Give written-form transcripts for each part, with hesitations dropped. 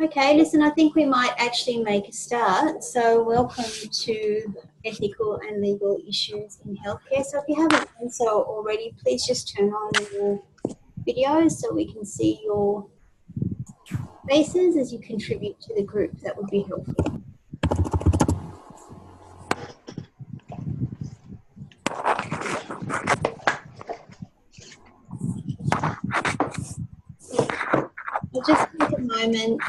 Okay, listen, I think we might actually make a start. So welcome to Ethical and Legal Issues in Healthcare. So if you haven't done so already, please just turn on your videos so we can see your faces as you contribute to the group. That would be helpful. I'll just take a moment and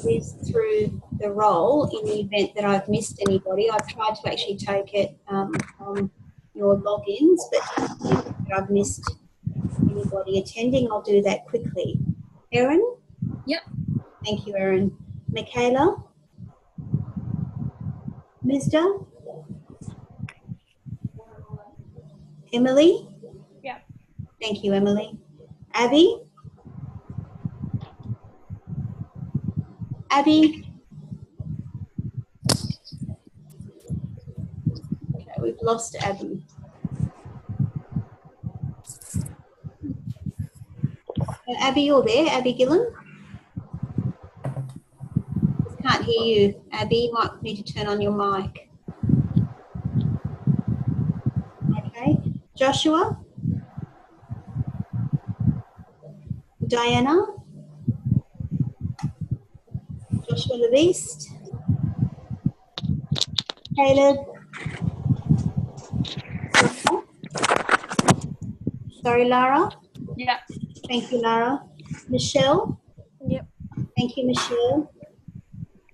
whiz through the role in the event that I've missed anybody. I've tried to actually take it from your logins, but if I've missed anybody attending, I'll do that quickly. Erin? Yep. Thank you, Erin. Michaela? Mizda? Emily? Yep. Thank you, Emily. Abby? Abby? Okay, we've lost Abby. Abby, you're there? Abby Gillen? Just can't hear you. Abby, you might need to turn on your mic. Okay. Joshua? Diana? Joshua Leviste? Caleb? Sorry, Lara? Yep. Thank you, Lara. Michelle? Yep. Thank you, Michelle.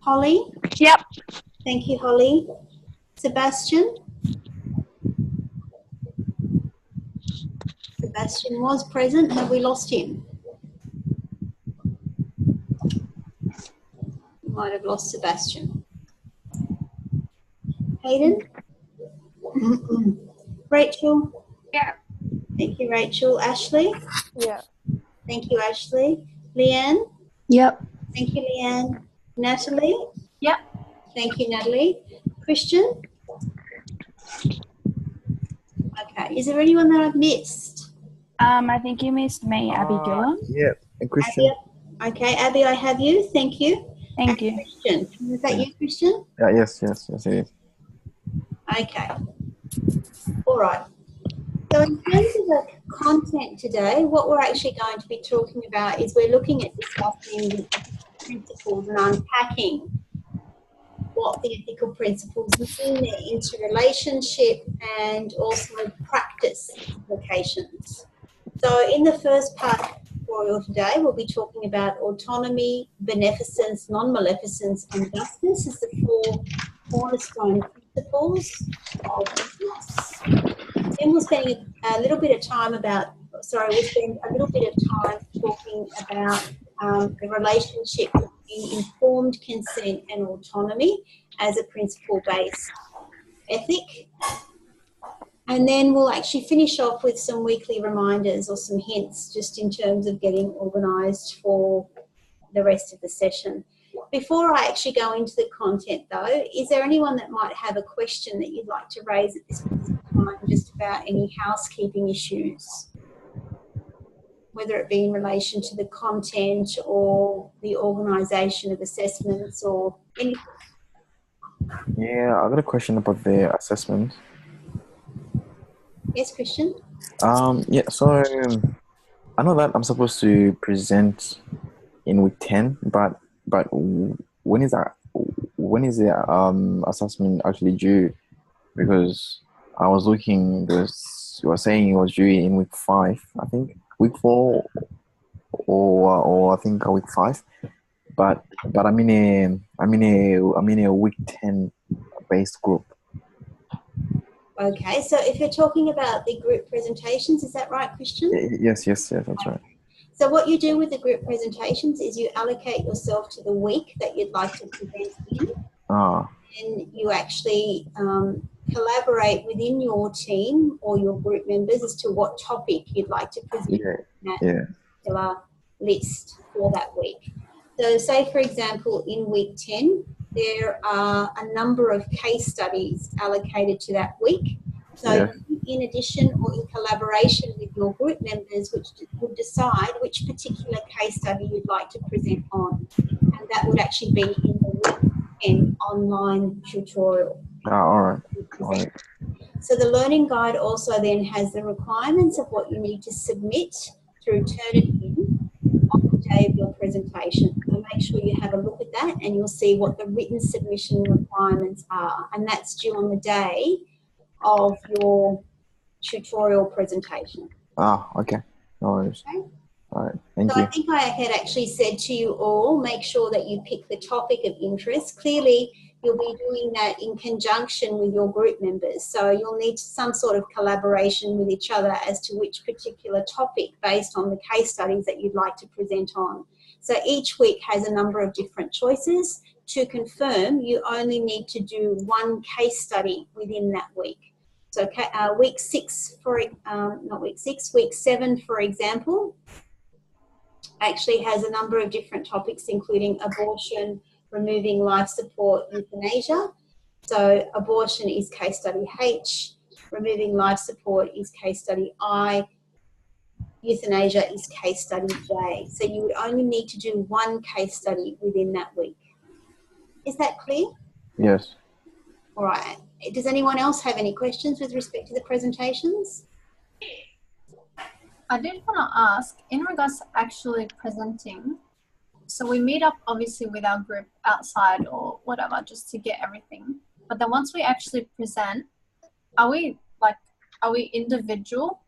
Holly? Yep. Thank you, Holly. Sebastian? Sebastian was present. Have we lost him? We might have lost Sebastian. Hayden? Rachel? Yeah. Thank you, Rachel. Ashley? Yeah. Thank you, Ashley. Leanne? Yep. Thank you, Leanne. Natalie? Yep. Thank you, Natalie. Christian? Okay. Is there anyone that I've missed? I think you missed me, Abby Gillen. Yeah, and Christian. Abby, okay, Abby, I have you. Thank you. Thank you. Christian. Is that you, Christian? Yeah, yes, it is. Okay. All right. So in terms of the content today, what we're actually going to be talking about is we're looking at discussing the principles and unpacking what the ethical principles mean, their interrelationship, and also practice implications. So in the first part of the tutorial today, we'll be talking about autonomy, beneficence, non-maleficence, and justice as the four cornerstone principles of business. Then we'll spend a little bit of time talking about the relationship between informed consent and autonomy as a principle-based ethic. And then we'll actually finish off with some weekly reminders or some hints just in terms of getting organised for the rest of the session. Before I actually go into the content though, is there anyone that might have a question that you'd like to raise at this time, just about any housekeeping issues, whether it be in relation to the content or the organisation of assessments or anything? Yeah, I got a question about the assessment. Yes, Christian? Yeah, so I know that I'm supposed to present in week 10, but when is the assessment actually due? Because I was looking, you were saying it was due in week 5, I think week 4, or I think week 5, but I'm in a week 10 based group. Okay, so if you're talking about the group presentations, is that right, Christian? Yes, that's right. So what you do with the group presentations is you allocate yourself to the week that you'd like to present in. And you actually collaborate within your team or your group members as to what topic you'd like to present in that particular list for that week. So say, for example, in week 10, there are a number of case studies allocated to that week. So Yeah. in addition or in collaboration with your group members, which would decide which particular case study you'd like to present on. And that would actually be in the week 10 online tutorial. All right. All right. So the learning guide also then has the requirements of what you need to submit through Turnitin on the day of your presentation. So make sure you have a look at that and you'll see what the written submission requirements are. And that's due on the day of your tutorial presentation. Okay. No worries. Okay? All right. Thank So you. I think I had actually said to you all, make sure that you pick the topic of interest. Clearly, you'll be doing that in conjunction with your group members. So you'll need some sort of collaboration with each other as to which particular topic based on the case studies that you'd like to present on. So each week has a number of different choices. To confirm, you only need to do one case study within that week. So week 7, for example, actually has a number of different topics, including abortion, removing life support, euthanasia. So abortion is case study H, removing life support is case study I, euthanasia is case study J. So you would only need to do one case study within that week. Is that clear? Yes. All right. Does anyone else have any questions with respect to the presentations? I did want to ask, in regards to actually presenting, so we meet up obviously with our group outside or whatever just to get everything. But then once we actually present, are we individual?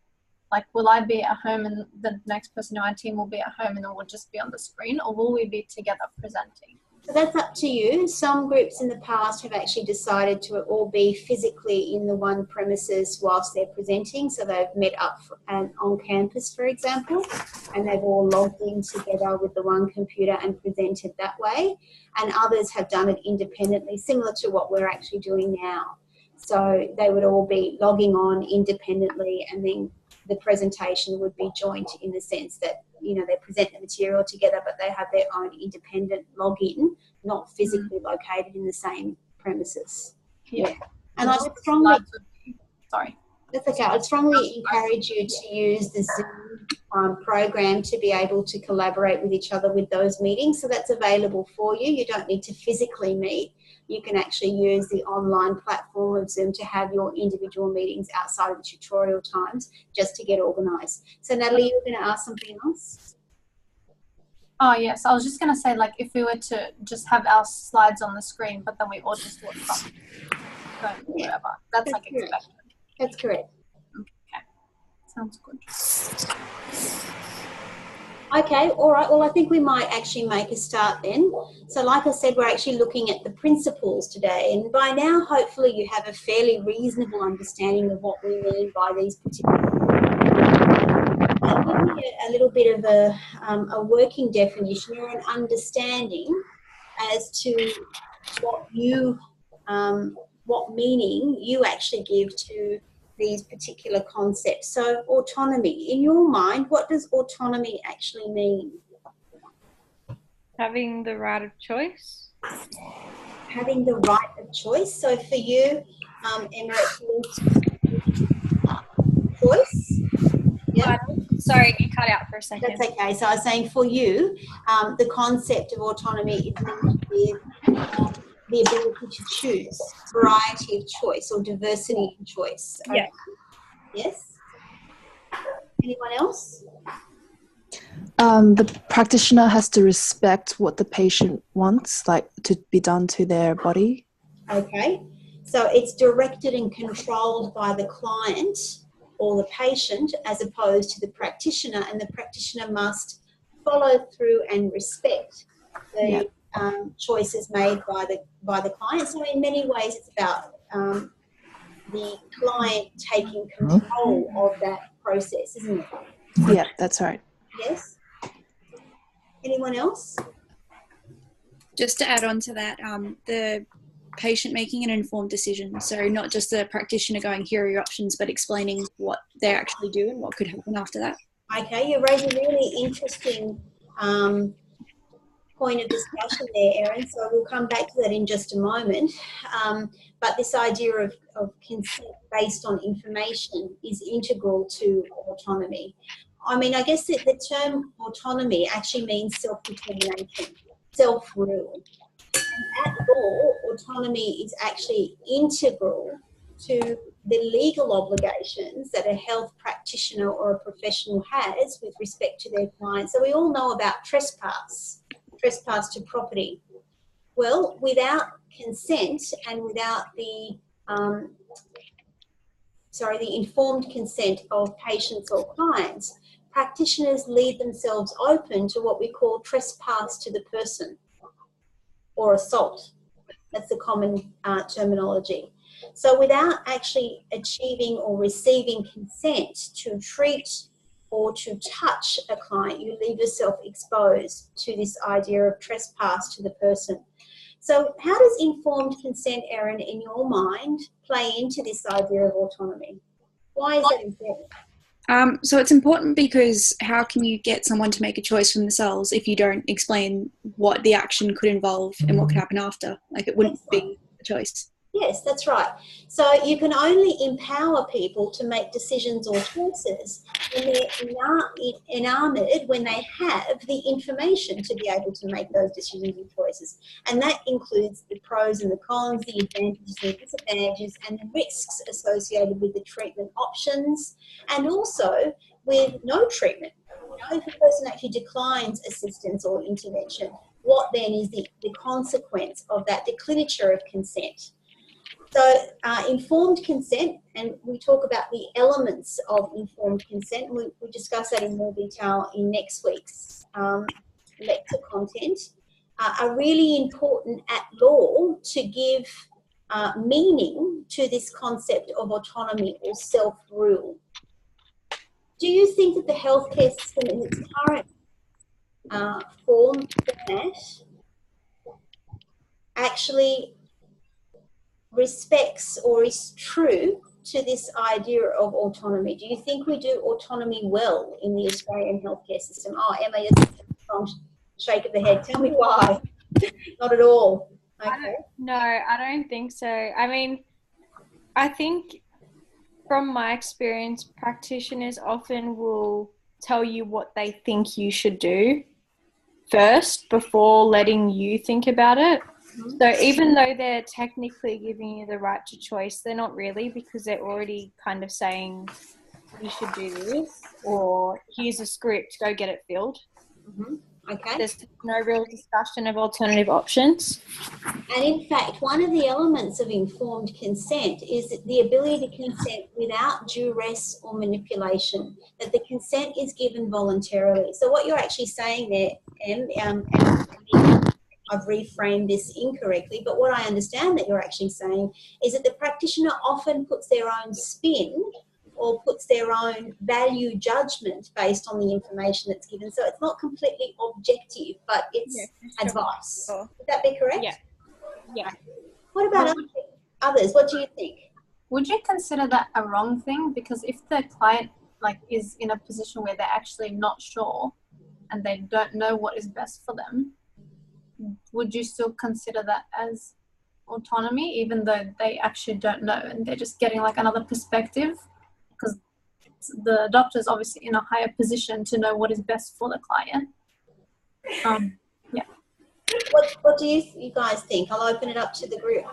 Like, will I be at home and the next person in my team will be at home and then we'll just be on the screen, or will we be together presenting? So that's up to you. Some groups in the past have actually decided to all be physically in the one premises whilst they're presenting. So they've met up on campus, for example, and they've all logged in together with the one computer and presented that way. And others have done it independently, similar to what we're actually doing now. So they would all be logging on independently, and then the presentation would be joint in the sense that, you know, they present the material together, but they have their own independent login, not physically located in the same premises. Yeah. And I would strongly, sorry. that's okay. I'd strongly encourage you to use the Zoom program to be able to collaborate with each other with those meetings. So that's available for you. You don't need to physically meet. You can actually use the online platform of Zoom to have your individual meetings outside of the tutorial times just to get organised. So Natalie, you were going to ask something else? Oh, yes. I was just going to say, like, if we were to just have our slides on the screen, but then we all just watch from phone or whatever. That's like correct. expected. That's correct. Okay. Sounds good. Okay, all right. Well, I think we might actually make a start then. So like I said, we're actually looking at the principles today. And by now, hopefully you have a fairly reasonable understanding of what we mean by these particular. I'll give you a little bit of a working definition or an understanding as to what you, what meaning you actually give to these particular concepts. So autonomy, in your mind, what does autonomy actually mean? Having the right of choice. Having the right of choice. So for you, Emma, it's choice. Yeah. Sorry, you cut out for a second. That's okay. So I was saying for you, the concept of autonomy is linked with the ability to choose, variety of choice or diversity in choice. Okay. Yeah. Yes? Anyone else? The practitioner has to respect what the patient wants, like to be done to their body. Okay. So it's directed and controlled by the client or the patient as opposed to the practitioner, and the practitioner must follow through and respect the choices made by the client. So in many ways it's about the client taking control of that process, isn't it? Yeah, that's right. Yes. Anyone else? Just to add on to that, the patient making an informed decision. So not just the practitioner going, here are your options, but explaining what they actually do and what could happen after that. Okay, you raise a really interesting point of discussion there, Erin, so we'll come back to that in just a moment. But this idea of consent based on information is integral to autonomy. I mean, I guess that the term autonomy actually means self-determination, self-rule. And at law, autonomy is actually integral to the legal obligations that a health practitioner or a professional has with respect to their clients. So we all know about trespass to property. Well, without consent and without the informed consent of patients or clients, practitioners leave themselves open to what we call trespass to the person or assault. That's the common terminology. So without actually achieving or receiving consent to treat or to touch a client, you leave yourself exposed to this idea of trespass to the person. So how does informed consent, Erin, in your mind, play into this idea of autonomy? Why is that important? So it's important because how can you get someone to make a choice for themselves if you don't explain what the action could involve and what could happen after? Like, it wouldn't be a choice. Yes, that's right. So you can only empower people to make decisions or choices when they're enamored, when they have the information to be able to make those decisions and choices. And that includes the pros and the cons, the advantages and the disadvantages, and the risks associated with the treatment options, and also with no treatment. You know, if a person actually declines assistance or intervention, what then is the consequence of that declinature of consent? So informed consent, and we talk about the elements of informed consent. We discuss that in more detail in next week's lecture content, are really important at law to give meaning to this concept of autonomy or self-rule. Do you think that the healthcare system in its current format actually respects or is true to this idea of autonomy? Do you think we do autonomy well in the Australian healthcare system? Oh, Emma, you're just a strong shake of the head. Tell me why. Not at all. Okay. No, I don't think so. I mean, I think from my experience, practitioners often will tell you what they think you should do first before letting you think about it. So even though they're technically giving you the right to choice, they're not really, because they're already kind of saying you should do this, or here's a script, go get it filled. Okay. There's no real discussion of alternative options. And in fact, one of the elements of informed consent is the ability to consent without duress or manipulation, that the consent is given voluntarily. So what you're actually saying there, Em, I've reframed this incorrectly, but what I understand that you're actually saying is that the practitioner often puts their own spin or puts their own value judgment based on the information that's given. So it's not completely objective, but it's advice. Sure. Would that be correct? Yeah. What about others? What do you think? Would you consider that a wrong thing? Because if the client is in a position where they're actually not sure and they don't know what is best for them, would you still consider that as autonomy, even though they actually don't know and they're just getting another perspective? Because the doctor's obviously in a higher position to know what is best for the client. What do you guys think? I'll open it up to the group.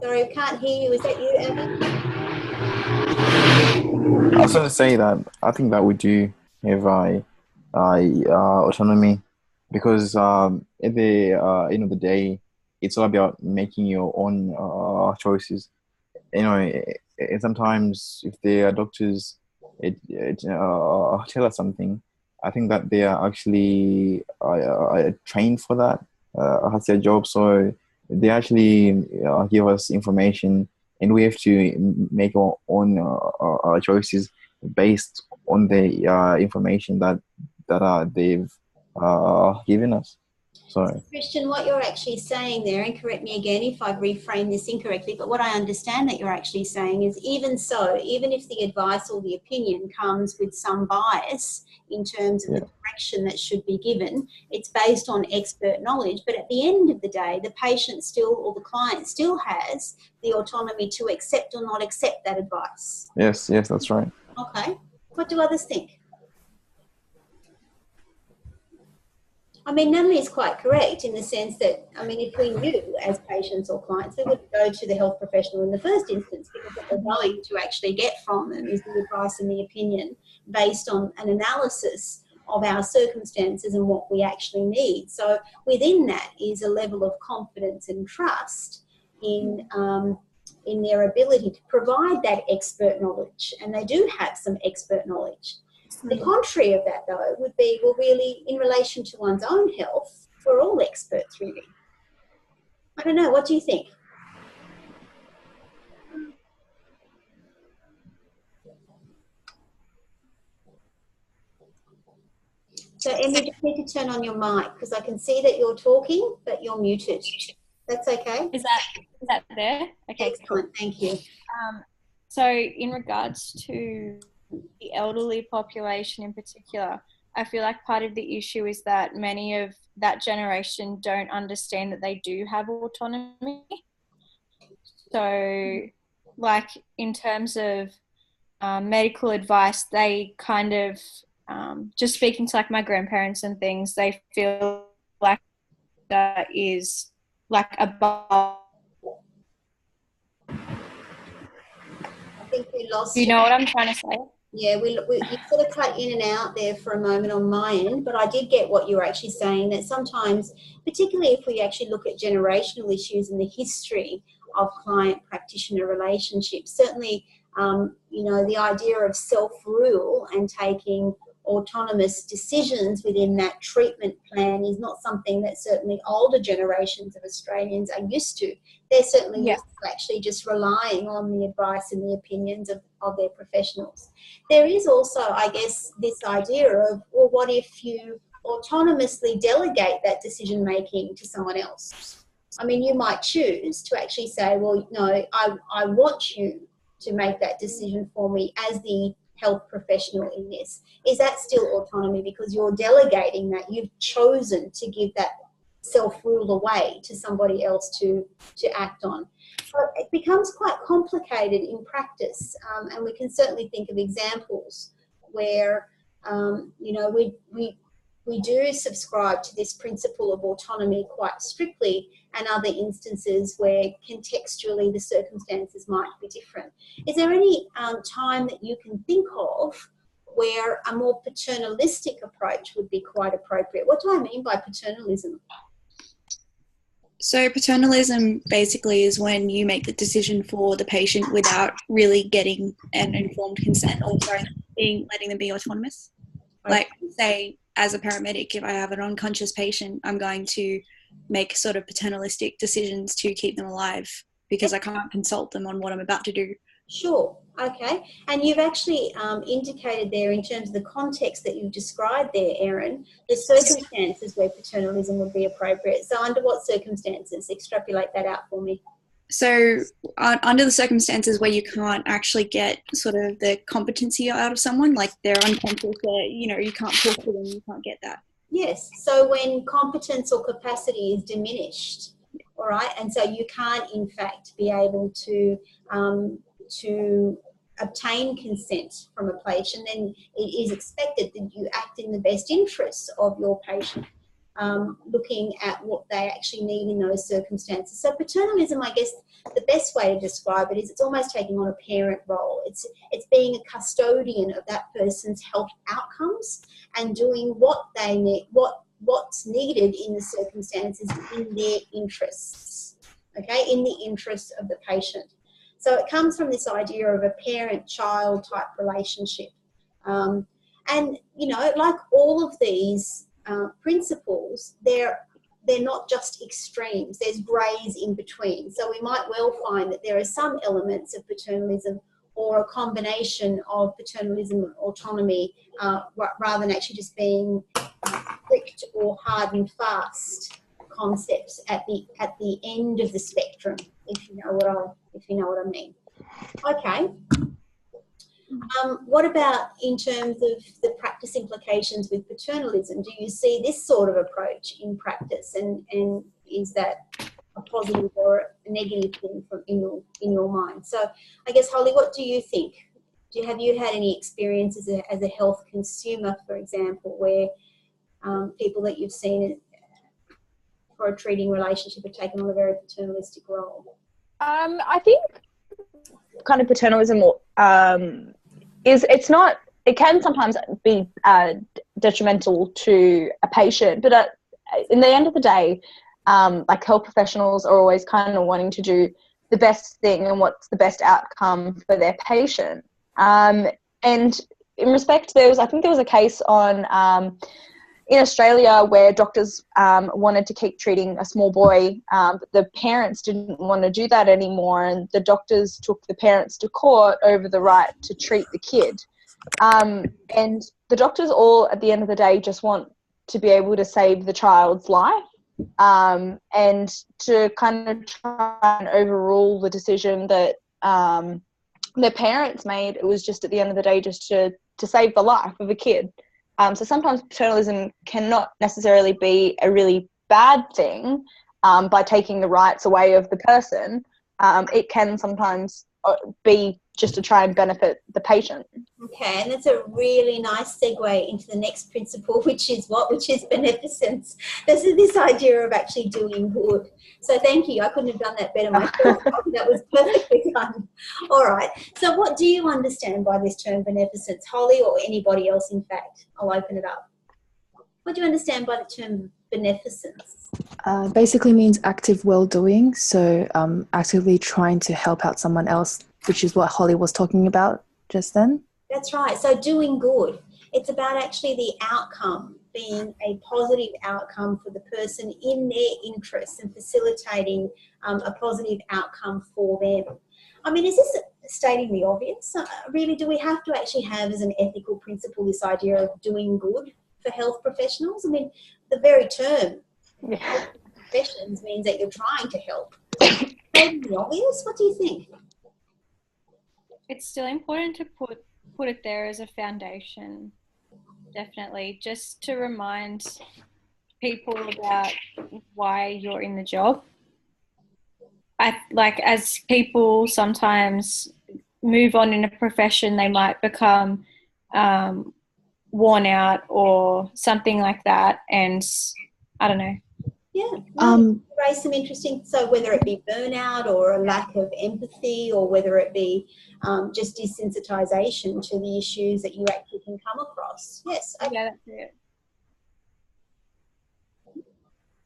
Sorry, I can't hear you. Is that you, Evan? I was going to say that I think that we do have autonomy, because at the end of the day, it's all about making your own choices. You know, and sometimes if the doctors tell us something, I think that they are actually trained for that. That's their job, so they actually give us information, and we have to make our own choices based on the information that they've given us. Sorry. Christian, what you're actually saying there, and correct me again if I've reframed this incorrectly, but what I understand that you're actually saying is even so, even if the advice or the opinion comes with some bias in terms of the direction that should be given, it's based on expert knowledge. But at the end of the day, the patient still or the client still has the autonomy to accept or not accept that advice. Yes, that's right. Okay. What do others think? I mean, Natalie is quite correct in the sense that, I mean, if we knew as patients or clients, we would go to the health professional in the first instance because what we're going to actually get from them is the advice and the opinion based on an analysis of our circumstances and what we actually need. So within that is a level of confidence and trust in their ability to provide that expert knowledge. And they do have some expert knowledge. The contrary of that, though, would be, well, really, in relation to one's own health, we're all experts, really. I don't know. What do you think? So, Emma, you just need to turn on your mic because I can see that you're talking, but you're muted. That's okay? Is that there? Okay, excellent. Thank you. So in regards to the elderly population in particular, I feel like part of the issue is that many of that generation don't understand that they do have autonomy. So, like, in terms of medical advice, they kind of, just speaking to, like, my grandparents and things, they feel like that is, like, above. I think we lost Do you know what I'm trying to say? Yeah, you sort of cut in and out there for a moment on my end, but I did get what you were actually saying, that sometimes, particularly if we actually look at generational issues and the history of client-practitioner relationships, certainly, you know, the idea of self-rule and taking autonomous decisions within that treatment plan is not something that certainly older generations of Australians are used to. They're certainly used to actually just relying on the advice and the opinions of their professionals. There is also, I guess, this idea of, well, what if you autonomously delegate that decision making to someone else? I mean, you might choose to actually say, well, no, I want you to make that decision for me as the health professional in this. Is that still autonomy because you're delegating that? You've chosen to give that self-rule away to somebody else to act on. So it becomes quite complicated in practice, and we can certainly think of examples where, you know, we do subscribe to this principle of autonomy quite strictly, and other instances where contextually the circumstances might be different. Is there any time that you can think of where a more paternalistic approach would be quite appropriate? What do I mean by paternalism? So paternalism basically is when you make the decision for the patient without really getting an informed consent, or letting them be autonomous. Okay. Like, say, as a paramedic, if I have an unconscious patient, I'm going to make sort of paternalistic decisions to keep them alive because I can't consult them on what I'm about to do. Sure. Okay. And you've actually indicated there, in terms of the context that you've described there, Erin, the circumstances where paternalism would be appropriate. So under what circumstances? Extrapolate that out for me. So under the circumstances where you can't actually get sort of the competency out of someone, like they're unconscious, you know, you can't talk to them, you can't get that. Yes. So when competence or capacity is diminished, all right, and so you can't, in fact, be able to obtain consent from a patient, then it is expected that you act in the best interests of your patient, looking at what they actually need in those circumstances. So paternalism, I guess the best way to describe it is it's almost taking on a parent role. It's being a custodian of that person's health outcomes and doing what they need, what's needed in the circumstances in their interests, okay, in the interests of the patient. So it comes from this idea of a parent-child type relationship. And, you know, like all of these principles, they're not just extremes. There's greys in between. So we might well find that there are some elements of paternalism or a combination of paternalism and autonomy rather than actually just being strict or hard and fast concepts at the end of the spectrum, if you know what I mean. Okay. What about in terms of the practice implications with paternalism? Do you see this sort of approach in practice, and is that a positive or a negative thing in your mind? So I guess, Holly, what do you think? Have you had any experience as a health consumer, for example, where people that you've seen for a treating relationship have taken on a very paternalistic role? I think kind of paternalism it can sometimes be detrimental to a patient, but in the end of the day, like health professionals are always kind of wanting to do the best thing and what's the best outcome for their patient. And in respect, I think there was a case in Australia where doctors wanted to keep treating a small boy, but the parents didn't want to do that anymore, and the doctors took the parents to court over the right to treat the kid. And the doctors all, at the end of the day, just want to be able to save the child's life, and to kind of try and overrule the decision that their parents made. It was just at the end of the day just to save the life of a kid. So sometimes paternalism cannot necessarily be a really bad thing by taking the rights away of the person. It can sometimes be just to try and benefit the patient. Okay, and that's a really nice segue into the next principle, which is what? Which is beneficence. This idea of actually doing good. So thank you. I couldn't have done that better myself. That was perfectly done. All right. So what do you understand by this term beneficence, Holly, or anybody else, in fact? I'll open it up. What do you understand by the term beneficence? Basically means active well-doing. So actively trying to help out someone else, which is what Holly was talking about just then. That's right. So doing good. It's about actually the outcome being a positive outcome for the person in their interests and facilitating a positive outcome for them. I mean, is this stating the obvious? Really, do we have to actually have as an ethical principle this idea of doing good for health professionals? I mean, the very term health professions means that you're trying to help. Stating the obvious? What do you think? It's still important to put it there as a foundation, definitely, just to remind people about why you're in the job. As people sometimes move on in a profession, they might become worn out or something like that, and I don't know. Yeah, raise some interesting, so whether it be burnout or a lack of empathy, or whether it be just desensitization to the issues that you actually can come across. Yes. Okay. Yeah, that's it.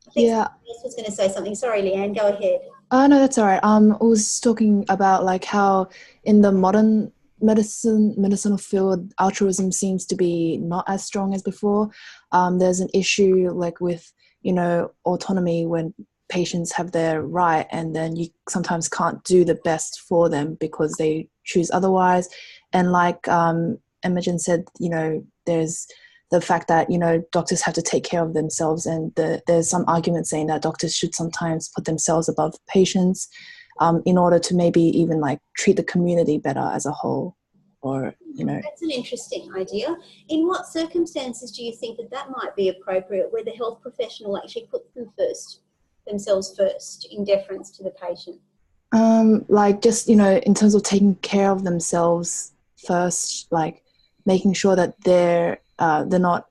I think someone else was going to say something. Sorry, Leanne, go ahead. No, that's all right. I was talking about like how in the modern medicinal field, altruism seems to be not as strong as before. There's an issue like with, autonomy when patients have their right, and then you sometimes can't do the best for them because they choose otherwise. And like Imogen said, there's the fact that, doctors have to take care of themselves, and there's some argument saying that doctors should sometimes put themselves above patients in order to maybe even like treat the community better as a whole. Or, That's an interesting idea. In what circumstances do you think that might be appropriate, where the health professional actually puts themselves first in deference to the patient? Like just, in terms of taking care of themselves first, like making sure that they're not,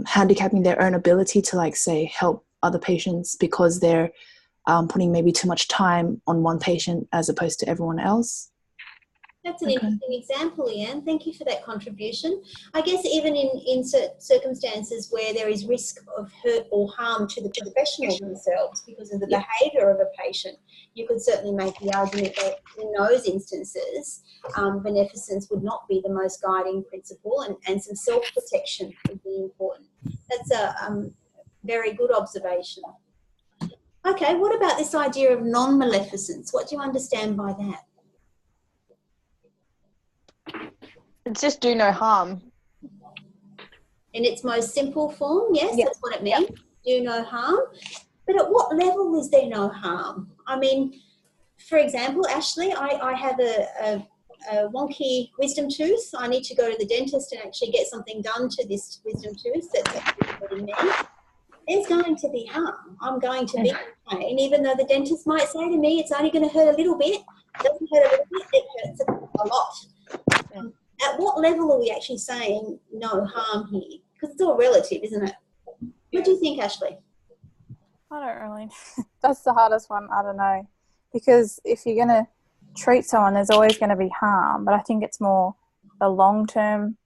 handicapping their own ability to like say help other patients because they're putting maybe too much time on one patient as opposed to everyone else. That's an interesting example, Leanne. Thank you for that contribution. I guess even in circumstances where there is risk of hurt or harm to the professionals themselves because of the behaviour of a patient, you could certainly make the argument that in those instances, beneficence would not be the most guiding principle, and some self-protection would be important. That's a very good observation. Okay, what about this idea of non-maleficence? What do you understand by that? It's just do no harm. In its most simple form, yes, Yeah. that's what it means. Do no harm. But at what level is there no harm? I mean, for example, Ashley, I have a wonky wisdom tooth. I need to go to the dentist and actually get something done to this wisdom tooth that's actually hurting me. There's going to be harm. I'm going to be in pain, even though the dentist might say to me, it's only going to hurt a little bit. It doesn't hurt a little bit, it hurts a lot. At what level are we actually saying no harm here? Because it's all relative, isn't it? What do you think, Ashley? I don't really. That's the hardest one. I don't know. Because if you're going to treat someone, there's always going to be harm. But I think it's more a long-term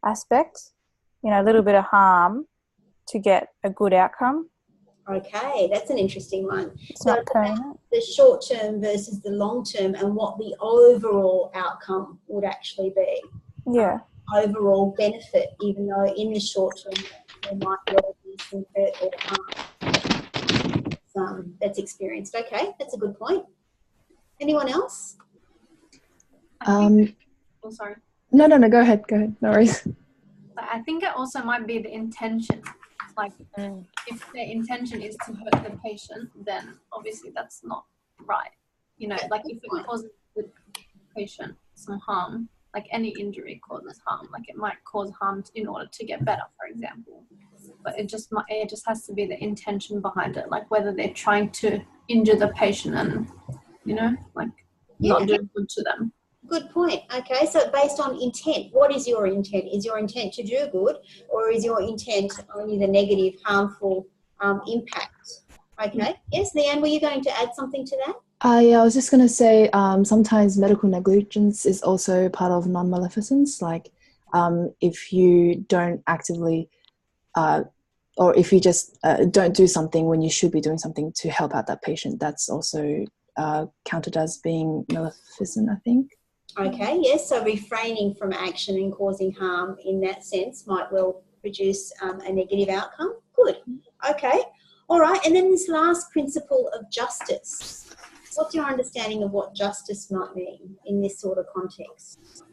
aspect, you know, a little bit of harm to get a good outcome. Okay, that's an interesting one. It's not permanent. The short term versus the long term and what the overall outcome would actually be. Yeah. Overall benefit, even though in the short term there might well be some hurt or harm that's experienced. Okay, that's a good point. Anyone else? Oh, sorry. No, go ahead. No worries. I think it also might be the intention. Like, if the intention is to hurt the patient, then obviously that's not right. You know, like if it causes the patient some harm, like any injury causes harm, like it might cause harm in order to get better, for example. But it just has to be the intention behind it, like whether they're trying to injure the patient and, you know, like not do good to them. Good point. Okay, so based on intent, what is your intent? Is your intent to do good, or is your intent only the negative, harmful impact? Okay. Yes, Leanne, were you going to add something to that? Yeah, I was just going to say sometimes medical negligence is also part of non-maleficence. Like if you don't actively or if you just don't do something when you should be doing something to help out that patient, that's also counted as being maleficent, I think. Okay, yes, so refraining from action and causing harm in that sense might well produce a negative outcome. Good. Okay. All right, and then this last principle of justice. What's your understanding of what justice might mean in this sort of context?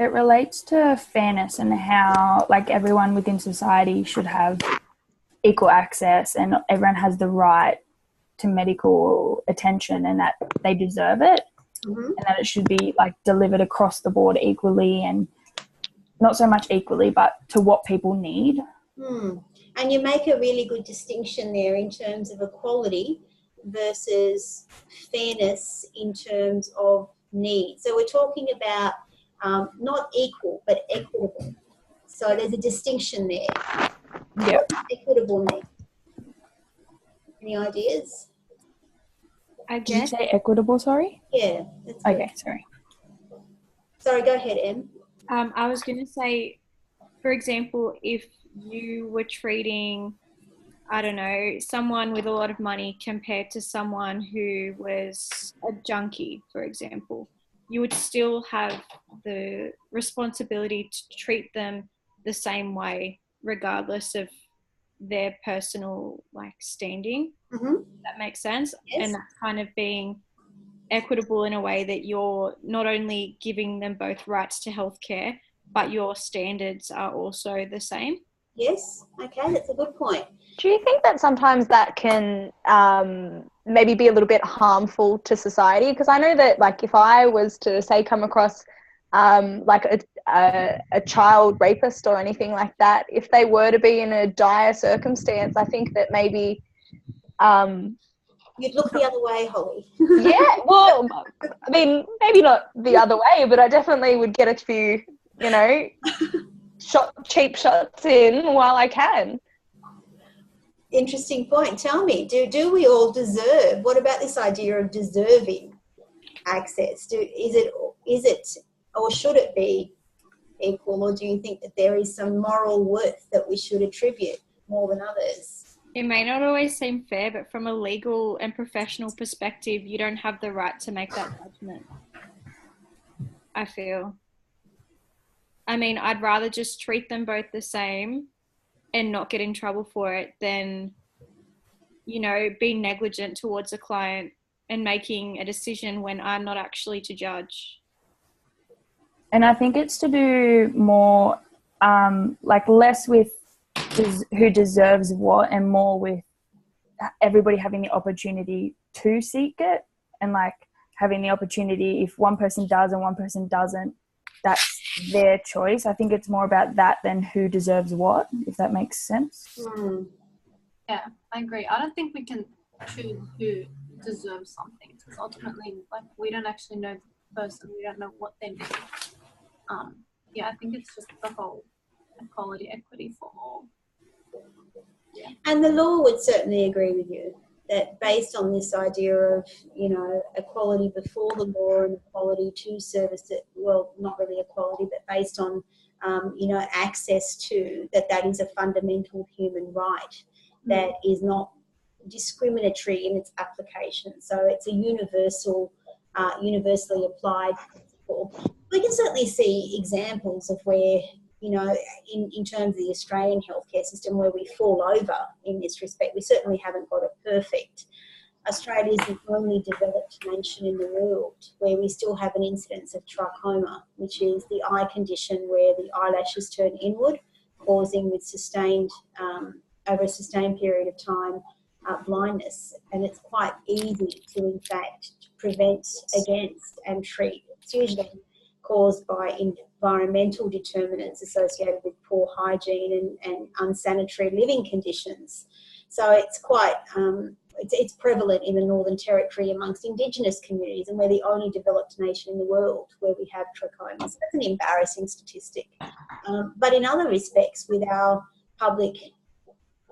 It relates to fairness and how, like, everyone within society should have equal access and everyone has the right to medical attention and that they deserve it, and that it should be, like, delivered across the board equally, and not so much equally, but to what people need. And you make a really good distinction there in terms of equality versus fairness in terms of need. So we're talking about not equal, but equitable. So there's a distinction there. Yeah. Equitable need. Any ideas? I guess. Did you say equitable, sorry? Yeah. That's good. Okay, sorry. Sorry, go ahead, Em. I was going to say, for example, if you were treating, I don't know, someone with a lot of money compared to someone who was a junkie, for example, you would still have the responsibility to treat them the same way, regardless of their personal, like, standing. That makes sense. Yes. And that's kind of being equitable in a way that you're not only giving them both rights to healthcare, but your standards are also the same. Yes. Okay, that's a good point. Do you think that sometimes that can maybe be a little bit harmful to society? Because I know that, like, if I was to, say, come across like a child rapist or anything like that, if they were to be in a dire circumstance, I think that maybe you'd look the other way, Holly. Yeah, well, I mean, maybe not the other way, but I definitely would get a few, you know, cheap shots in while I can. Interesting point. Tell me, do we all deserve? What about this idea of deserving access? Is it or should it be equal, or do you think that there is some moral worth that we should attribute more than others? It may not always seem fair, but from a legal and professional perspective, you don't have the right to make that judgment, I feel. I mean, I'd rather just treat them both the same and not get in trouble for it than, you know, be negligent towards a client and making a decision when I'm not actually to judge. And I think it's to do more, like less with who deserves what and more with everybody having the opportunity to seek it, and like having the opportunity, if one person does and one person doesn't, that's their choice. I think it's more about that than who deserves what, if that makes sense. Yeah, I agree. I don't think we can choose who deserves something, because ultimately, like, we don't actually know the person. We don't know what they need. Yeah, I think it's just the whole equality, equity for all. Yeah. And the law would certainly agree with you that based on this idea of, you know, equality before the law and equality to service it, well, not really equality, but based on, you know, access to, that is a fundamental human right that is not discriminatory in its application. So it's a universal, universally applied principle. We can certainly see examples of where, you know, in terms of the Australian healthcare system, where we fall over in this respect. We certainly haven't got it perfect. Australia is the only developed nation in the world where we still have an incidence of trachoma, which is the eye condition where the eyelashes turn inward, causing with sustained, over a sustained period of time, blindness. And it's quite easy to, in fact, prevent against and treat. It's usually caused by environmental determinants associated with poor hygiene and unsanitary living conditions. So it's quite, it's prevalent in the Northern Territory amongst Indigenous communities, and we're the only developed nation in the world where we have trachoma. So that's an embarrassing statistic. But in other respects, with our public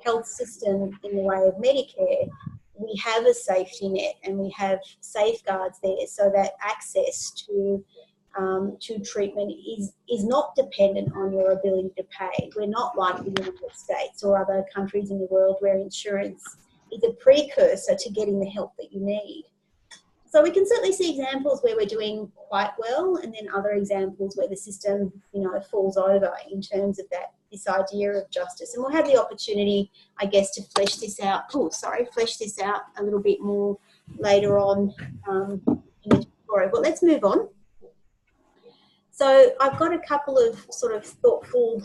health system in the way of Medicare, we have a safety net and we have safeguards there so that access to treatment is not dependent on your ability to pay. We're not like the United States or other countries in the world where insurance is a precursor to getting the help that you need. So we can certainly see examples where we're doing quite well, and then other examples where the system, you know, falls over in terms of this idea of justice. And we'll have the opportunity, I guess, to flesh this out a little bit more later on in the tutorial. But let's move on. So I've got a couple of sort of thoughtful,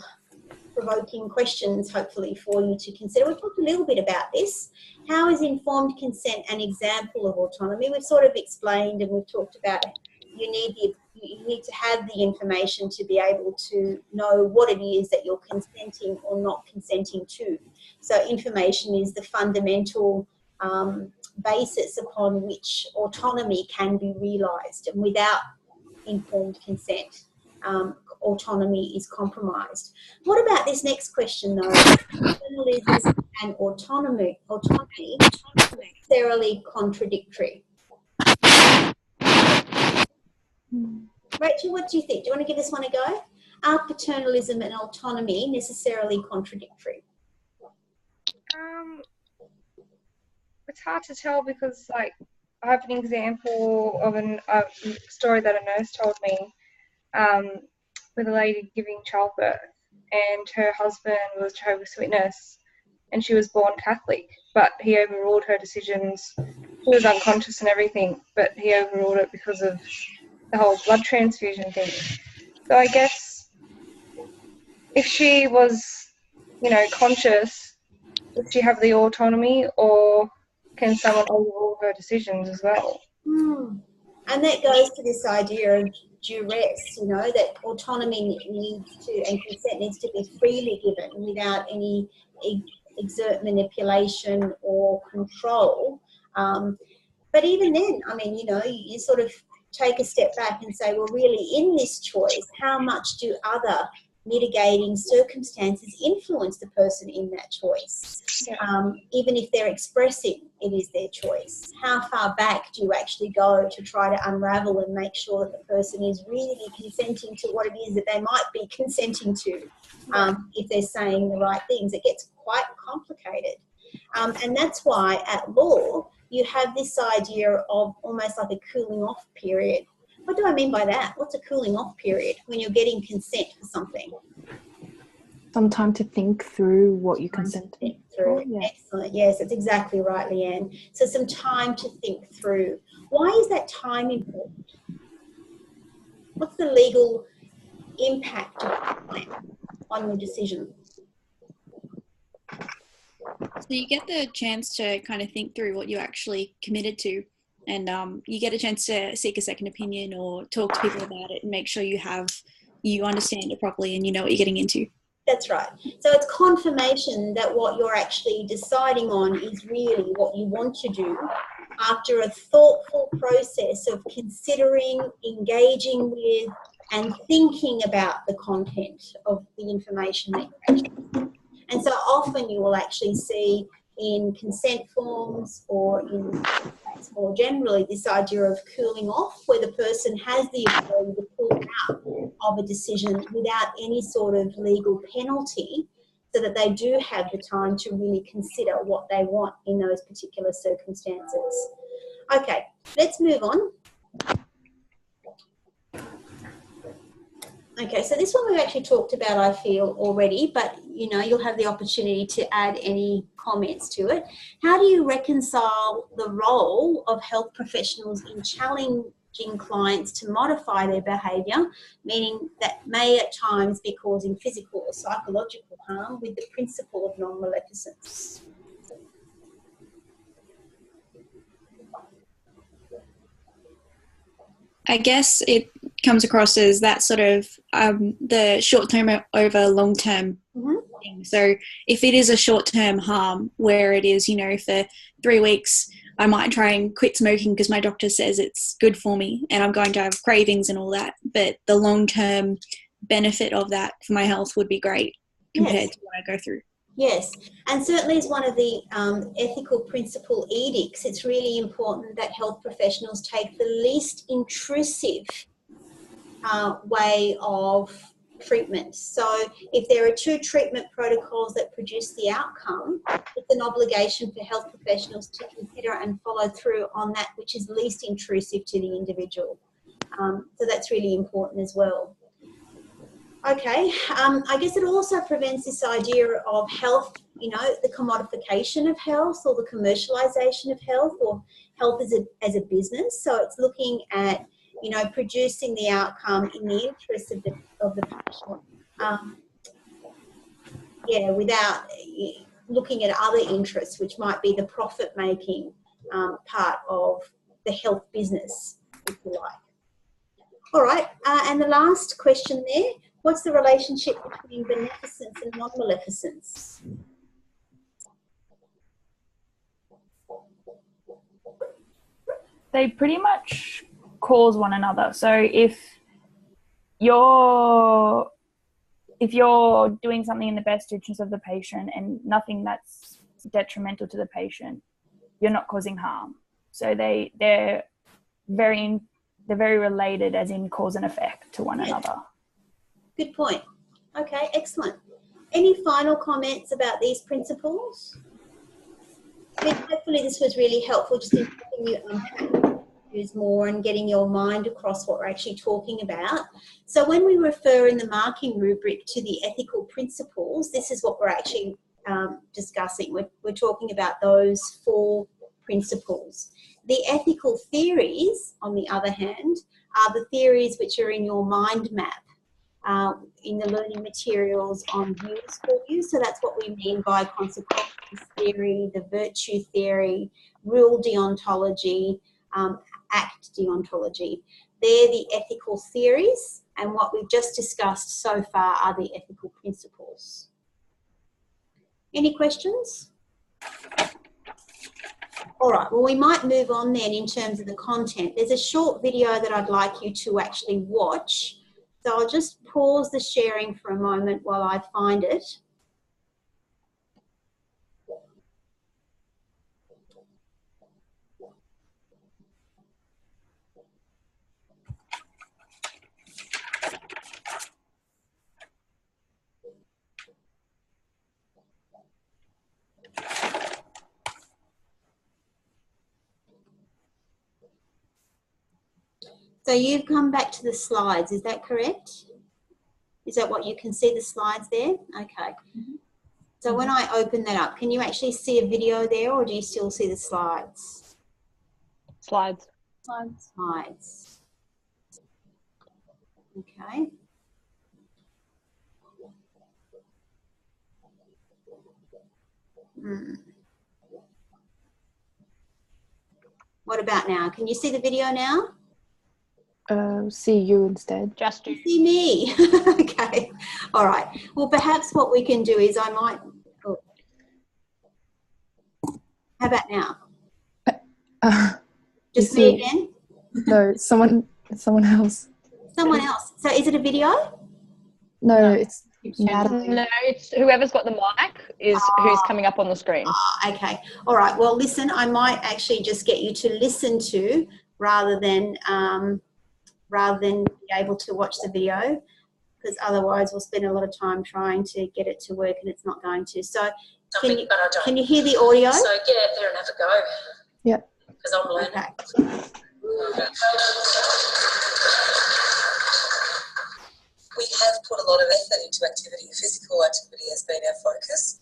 provoking questions, hopefully, for you to consider. We've talked a little bit about this. How is informed consent an example of autonomy? We've sort of explained and we've talked about you need to have the information to be able to know what it is that you're consenting or not consenting to. So information is the fundamental basis upon which autonomy can be realised, and without informed consent, autonomy is compromised. What about this next question though? Paternalism and autonomy necessarily contradictory? Rachel, what do you think? Do you want to give this one a go? Are paternalism and autonomy necessarily contradictory? It's hard to tell because, like, I have an example of a story that a nurse told me with a lady giving childbirth, and her husband was Jehovah's Witness and she was born Catholic, but he overruled her decisions. She was unconscious and everything, but he overruled it because of the whole blood transfusion thing. So I guess if she was, you know, conscious, does she have the autonomy, or can someone overrule her decisions as well? And that goes to this idea of duress, you know, that autonomy needs to, and consent needs to be freely given without any exert manipulation or control. But even then, I mean, you know, you sort of take a step back and say, well, really, in this choice, how much do other mitigating circumstances influence the person in that choice? Even if they're expressing it is their choice, how far back do you actually go to try to unravel and make sure that the person is really consenting to what it is that they might be consenting to, if they're saying the right things? It gets quite complicated. And that's why at law you have this idea of almost like a cooling off period. What do I mean by that? What's a cooling off period when you're getting consent for something? Some time to think through what you consent to. Yeah. Excellent. Yes, that's exactly right, Leanne. So some time to think through. Why is that time important? What's the legal impact of the plan on your decision. So you get the chance to kind of think through what you actually committed to, and you get a chance to seek a second opinion or talk to people about it and make sure you understand it properly and you know what you're getting into. That's right. So it's confirmation that what you're actually deciding on is really what you want to do after a thoughtful process of considering, engaging with, and thinking about the content of the information that you're actually. And so often you will actually see in consent forms or in more generally this idea of cooling off, where the person has the ability to pull out of a decision without any sort of legal penalty, so that they do have the time to really consider what they want in those particular circumstances. Okay, let's move on. Okay, so this one we've actually talked about, I feel, already, but you know, you'll have the opportunity to add any comments to it. How do you reconcile the role of health professionals in challenging clients to modify their behaviour, meaning that may at times be causing physical or psychological harm, with the principle of non-maleficence? I guess it comes across as that sort of the short-term over long-term thing. So if it is a short-term harm where it is, you know, for 3 weeks, I might try and quit smoking because my doctor says it's good for me and I'm going to have cravings and all that. But the long-term benefit of that for my health would be great compared to what I go through. Yes, and certainly as one of the ethical principle edicts, it's really important that health professionals take the least intrusive way of treatment. So if there are 2 treatment protocols that produce the outcome, it's an obligation for health professionals to consider and follow through on that which is least intrusive to the individual. So that's really important as well. Okay, I guess it also prevents this idea of health, you know, the commodification of health or the commercialization of health, or health as a business. So it's looking at, you know, producing the outcome in the interest of the patient, without looking at other interests, which might be the profit-making part of the health business, if you like. All right, and the last question there, what's the relationship between beneficence and non-maleficence? They pretty much cause one another. So if you're doing something in the best interest of the patient and nothing that's detrimental to the patient, you're not causing harm. So they're very related, as in cause and effect to one another. Good point. Okay, excellent. Any final comments about these principles? I mean, hopefully this was really helpful, just in helping you unpack issues more and getting your mind across what we're actually talking about. So when we refer in the marking rubric to the ethical principles, this is what we're actually discussing. We're talking about those 4 principles. The ethical theories, on the other hand, are the theories which are in your mind map, in the learning materials on views for you. So that's what we mean by consequences theory, the virtue theory, rule deontology, act deontology. They're the ethical theories, and what we've just discussed so far are the ethical principles. Any questions? All right, well, we might move on then in terms of the content. There's a short video that I'd like you to actually watch. So I'll just pause the sharing for a moment while I find it. So you've come back to the slides, is that correct? Is that what you can see, the slides there? Okay. So when I open that up, can you actually see a video there, or do you still see the slides? Slides. Slides. Okay. Hmm. What about now? Can you see the video now? See you instead. Just You see me. Okay. All right. Well, perhaps what we can do is I might. Oh. How about now? Just see- me again? No, someone else. Someone else. So is it a video? No, it's Natalie. No, it's whoever's got the mic is who's coming up on the screen. Okay. All right. Well, listen, I might actually just get you to listen to rather than be able to watch the video, because otherwise we'll spend a lot of time trying to get it to work and it's not going to. So can you hear the audio? So get out there and have a go. Yeah. Because I'm learning. Okay. We have put a lot of effort into activity. Physical activity has been our focus.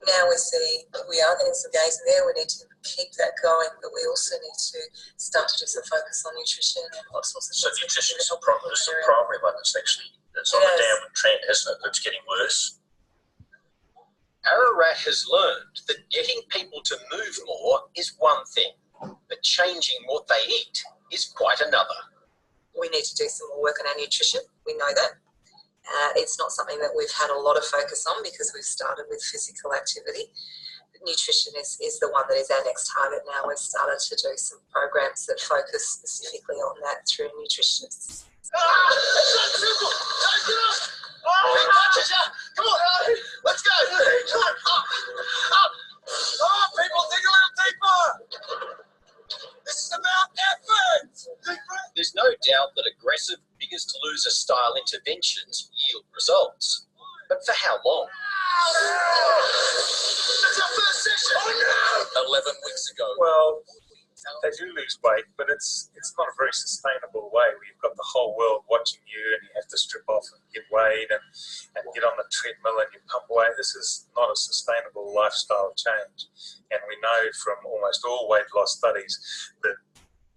Now we are getting some gains in there. We need to keep that going, but we also need to start to do some focus on nutrition and all sorts of So things. nutrition is the primary one that's actually on a downward trend, isn't it? That's getting worse. Ararat has learned that getting people to move more is one thing, but changing what they eat is quite another. We need to do some more work on our nutrition. We know that. It's not something that we've had a lot of focus on because we've started with physical activity. Nutrition is the one that is our next target now. We've started to do some programs that focus specifically on that through nutritionists. It's not simple! Don't get up! Come on! Let's go! People, dig a little deeper! This is about effort! There's no doubt that aggressive, biggest-to-loser style interventions yield results. But for how long? That's our first session! Oh, no! 11 weeks ago. Well, they do lose weight, but it's not a very sustainable way where you've got the whole world watching you and you have to strip off and get weighed and get on the treadmill and you pump away. This is not a sustainable lifestyle change. And we know from almost all weight loss studies that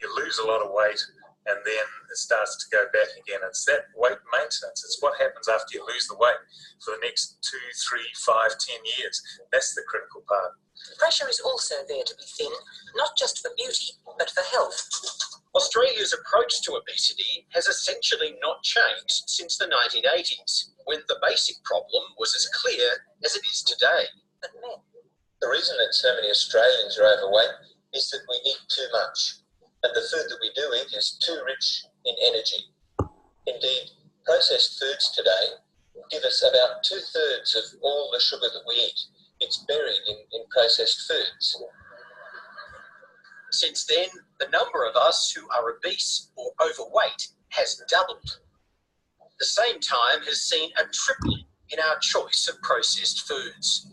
you lose a lot of weight and then it starts to go back again. It's that weight maintenance. It's what happens after you lose the weight for the next 2, 3, 5, 10 years. That's the critical part. Pressure is also there to be thin, not just for beauty, but for health. Australia's approach to obesity has essentially not changed since the 1980s, when the basic problem was as clear as it is today. But men. The reason that so many Australians are overweight is that we eat too much, and the food that we do eat is too rich in energy. Indeed, processed foods today give us about 2/3 of all the sugar that we eat. It's buried in processed foods. Since then, the number of us who are obese or overweight has doubled. The same time has seen a tripling in our choice of processed foods.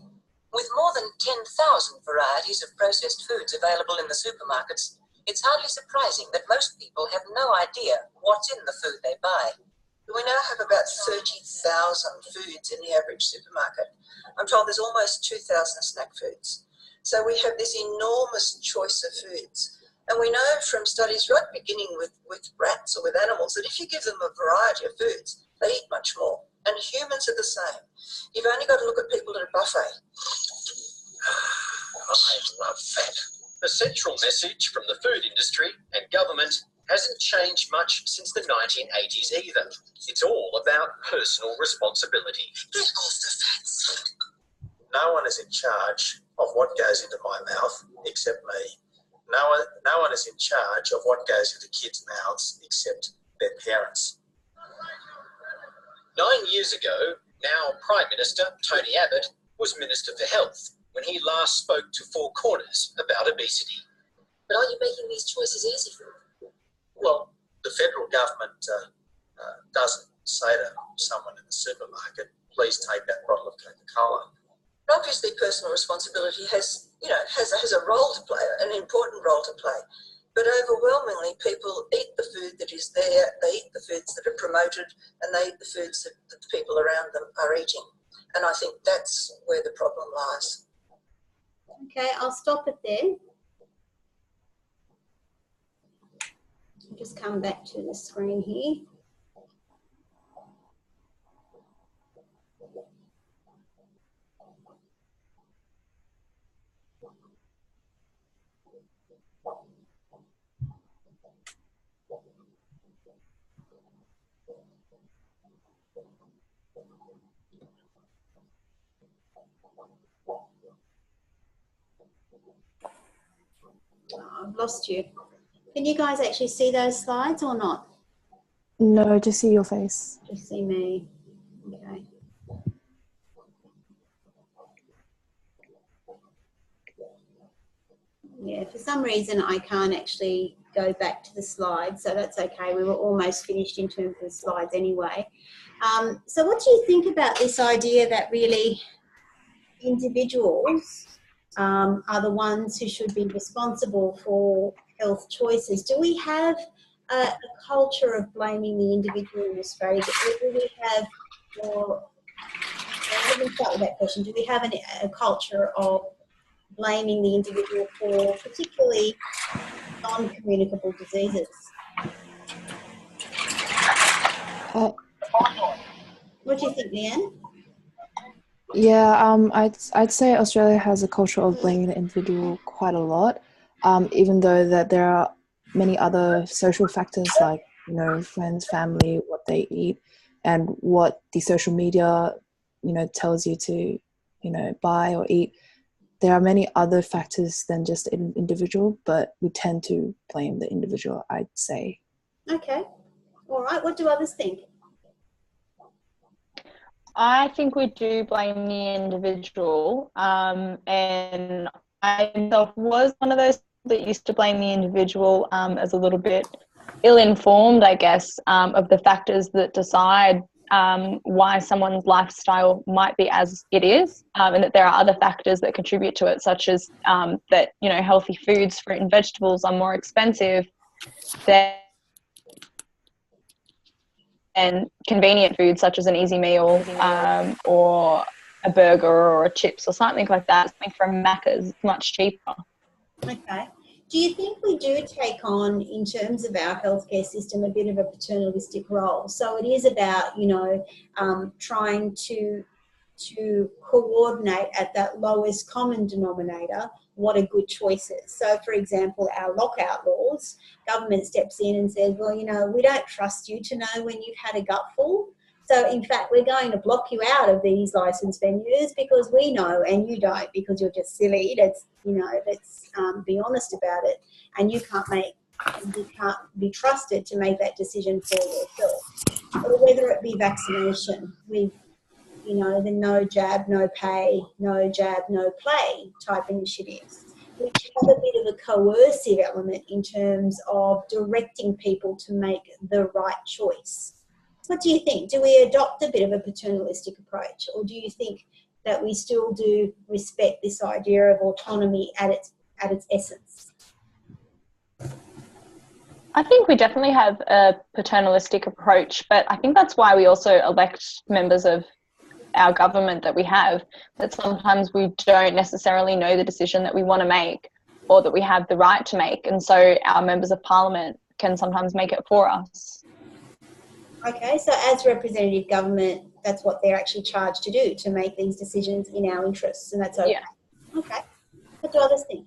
With more than 10,000 varieties of processed foods available in the supermarkets, it's hardly surprising that most people have no idea what's in the food they buy. We now have about 30,000 foods in the average supermarket. I'm told there's almost 2,000 snack foods. So we have this enormous choice of foods. And we know from studies right beginning with rats or with animals that if you give them a variety of foods, they eat much more. And humans are the same. You've only got to look at people at a buffet. I love that. The central message from the food industry and government hasn't changed much since the 1980s either. It's all about personal responsibility. Get off the fats. No one is in charge of what goes into my mouth except me. No one is in charge of what goes into kids' mouths except their parents. 9 years ago, now Prime Minister Tony Abbott was Minister for Health when he last spoke to Four Corners about obesity. But are you making these choices easy for them? Well, the federal government doesn't say to someone in the supermarket, please take that bottle of Coca-Cola. Obviously, personal responsibility has a role to play, an important role to play. But overwhelmingly, people eat the food that is there, they eat the foods that are promoted, and they eat the foods that the people around them are eating. And I think that's where the problem lies. Okay, I'll stop it there. I'll just come back to the screen here. I've lost you. Can you guys actually see those slides or not? No, just see your face. Just see me. Okay. Yeah, for some reason I can't actually go back to the slides, so that's okay. We were almost finished in terms of the slides anyway. So what do you think about this idea that really individuals are the ones who should be responsible for health choices? Do we have a culture of blaming the individual in Australia? Do we have, or let me start with that question. Do we have a culture of blaming the individual for particularly non-communicable diseases? What do you think, Leanne? Yeah, I'd say Australia has a culture of blaming the individual quite a lot, even though that there are many other social factors like, you know, friends, family, what they eat, and what the social media, you know, tells you to, you know, buy or eat. There are many other factors than just an individual, but we tend to blame the individual, I'd say. Okay. All right. What do others think? I think we do blame the individual, and I myself was one of those that used to blame the individual as a little bit ill-informed, I guess, of the factors that decide why someone's lifestyle might be as it is, and that there are other factors that contribute to it, such as that, you know, healthy foods, fruit and vegetables are more expensive and convenient foods such as an easy meal or a burger or a chips or something like that. Something from Macca's is much cheaper. Okay. Do you think we do take on, in terms of our healthcare system, a bit of a paternalistic role? So it is about, you know, trying to coordinate at that lowest common denominator what a good choice is. So, for example, our lockout laws, government steps in and says, well, you know, we don't trust you to know when you've had a gutful. So, in fact, we're going to block you out of these licensed venues because we know and you don't because you're just silly. Let's, you know, let's be honest about it. And you can't be trusted to make that decision for yourself. Or whether it be vaccination with, you know, the no jab, no pay, no jab, no play type initiatives, which have a bit of a coercive element in terms of directing people to make the right choice. What do you think? Do we adopt a bit of a paternalistic approach, or do you think that we still do respect this idea of autonomy at its essence? I think we definitely have a paternalistic approach, but I think that's why we also elect members of our government that we have, that sometimes we don't necessarily know the decision that we want to make or that we have the right to make, and so our members of parliament can sometimes make it for us. Okay, so as representative government, that's what they're actually charged to do, to make these decisions in our interests, and that's okay. Yeah. Okay. What do others think?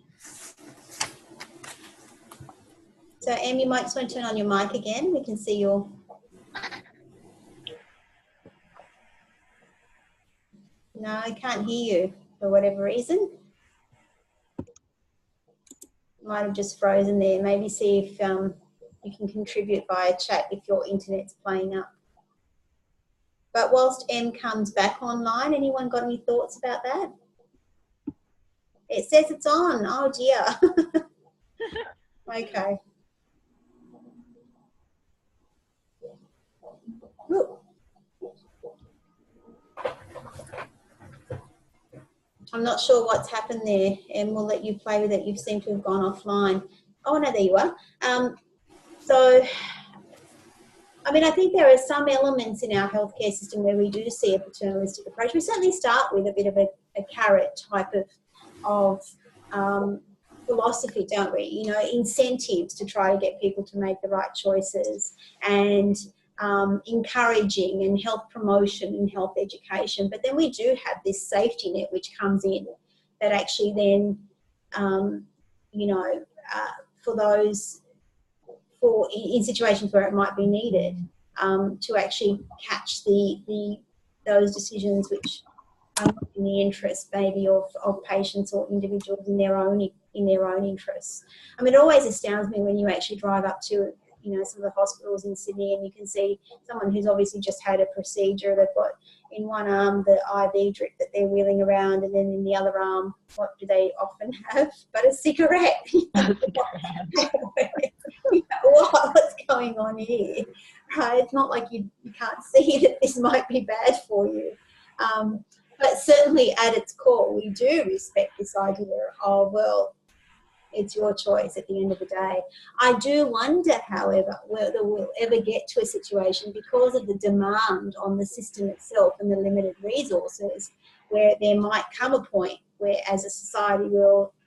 So, Em, you might just want to turn on your mic again. We can see your... No, I can't hear you for whatever reason. Might have just frozen there. Maybe see if you can contribute via chat if your internet's playing up. But whilst Em comes back online, anyone got any thoughts about that? It says it's on. Oh dear. Okay. Look. I'm not sure what's happened there, and we'll let you play with it. You seem to have gone offline. Oh, no, there you are. So, I mean, I think there are some elements in our healthcare system where we do see a paternalistic approach. We certainly start with a bit of a carrot type of philosophy, don't we? You know, incentives to try to get people to make the right choices, and encouraging and health promotion and health education. But then we do have this safety net which comes in that actually then, you know, in situations where it might be needed, to actually catch those decisions which are not in the interest maybe of patients or individuals in their own in their own interests. I mean, it always astounds me when you actually drive up to, some of the hospitals in Sydney and you can see someone who's obviously just had a procedure. They've got in one arm the IV drip that they're wheeling around, and then in the other arm, what do they often have but a cigarette? What's going on here? Right? It's not like you can't see that this might be bad for you. But certainly at its core, we do respect this idea of, well, it's your choice at the end of the day. I do wonder, however, whether we'll ever get to a situation because of the demand on the system itself and the limited resources where there might come a point where as a society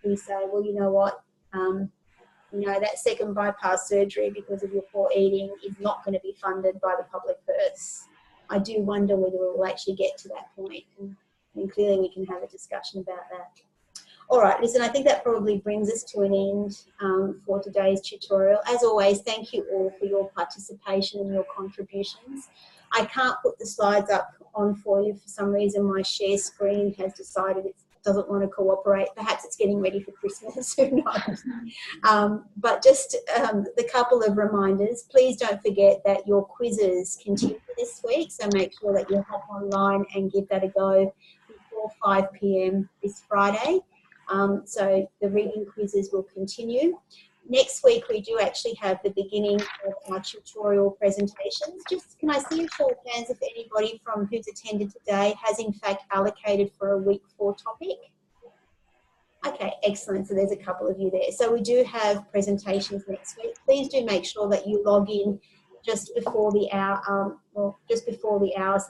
we say, well, you know what, that second bypass surgery because of your poor eating is not going to be funded by the public purse. I do wonder whether we'll actually get to that point, and clearly we can have a discussion about that. All right, listen, I think that probably brings us to an end for today's tutorial. As always, thank you all for your participation and your contributions. I can't put the slides up on for you. For some reason, my share screen has decided it doesn't want to cooperate. Perhaps it's getting ready for Christmas, who knows. But just the couple of reminders. Please don't forget that your quizzes continue this week, so make sure that you hop online and give that a go before 5 p.m. this Friday. So the reading quizzes will continue. Next week, we do actually have the beginning of our tutorial presentations. Just can I see a show of hands if anybody from who's attended today has in fact allocated for a week 4 topic? Okay, excellent. So there's a couple of you there. So we do have presentations next week. Please do make sure that you log in just before the hour, so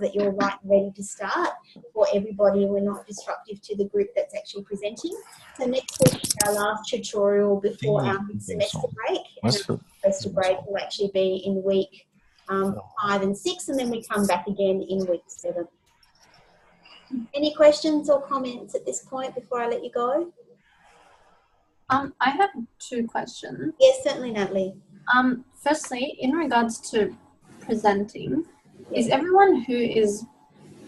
that you're right and ready to start for everybody and we're not disruptive to the group that's actually presenting. So next week is our last tutorial before our mid-semester break, and our semester break will actually be in week 5 and 6, and then we come back again in week 7. Any questions or comments at this point before I let you go? I have 2 questions. Yes, certainly, Natalie. Firstly, in regards to presenting, is everyone who is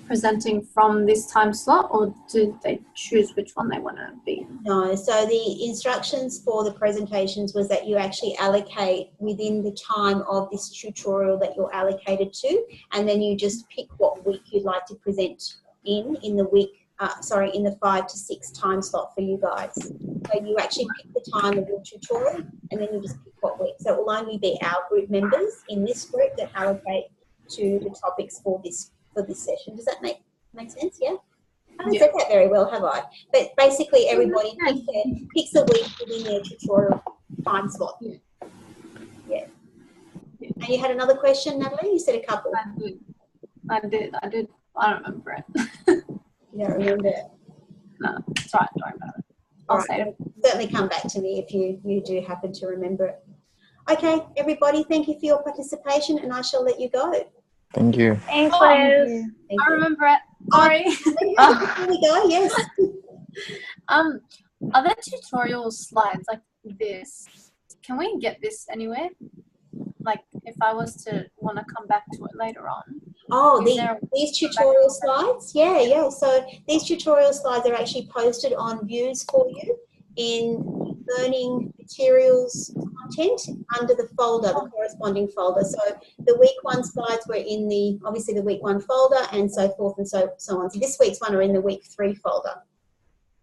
presenting from this time slot, or do they choose which one they want to be in? No, so the instructions for the presentations was that you actually allocate within the time of this tutorial that you're allocated to, and then you just pick what week you'd like to present in the week, in the 5 to 6 time slot for you guys. So you actually pick the time of your tutorial and then you just pick what week. So it will only be our group members in this group that allocate to the topics for this session. Does that make sense? Yeah? I haven't said that very well, have I? But basically everybody picks a week within their tutorial time slot. Yeah. And you had another question, Natalie? You said a couple. I did. I don't remember it. You don't remember it? No, it's all right. Don't worry about it. All right. Certainly come back to me if you do happen to remember it. Okay, everybody, thank you for your participation, and I shall let you go. Thank you. Thanks, Liz. I remember it. Sorry. Here we go, yes. Are there tutorial slides like this? Can we get this anywhere? Like if I was to want to come back to it later on. Oh, these tutorial slides? Yeah. So these tutorial slides are actually posted on Views for you in learning materials content under the folder, the corresponding folder. So the week 1 slides were in obviously the week 1 folder and so forth and so on. So this week's one are in the week 3 folder.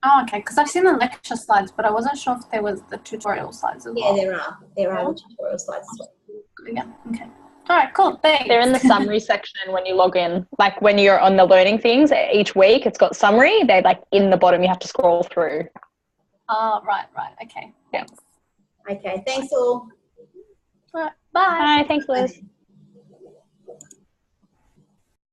Oh, okay, because I've seen the lecture slides, but I wasn't sure if there was the tutorial slides as well. Yeah, there are the tutorial slides as well. Yeah, okay. All right, cool, thanks. They're in the summary section when you log in. Like when you're on the learning things, each week it's got summary. They're like in the bottom, you have to scroll through. Oh, right, okay. Yeah. Okay, thanks all. All right, Bye, bye. thanks Liz. Bye.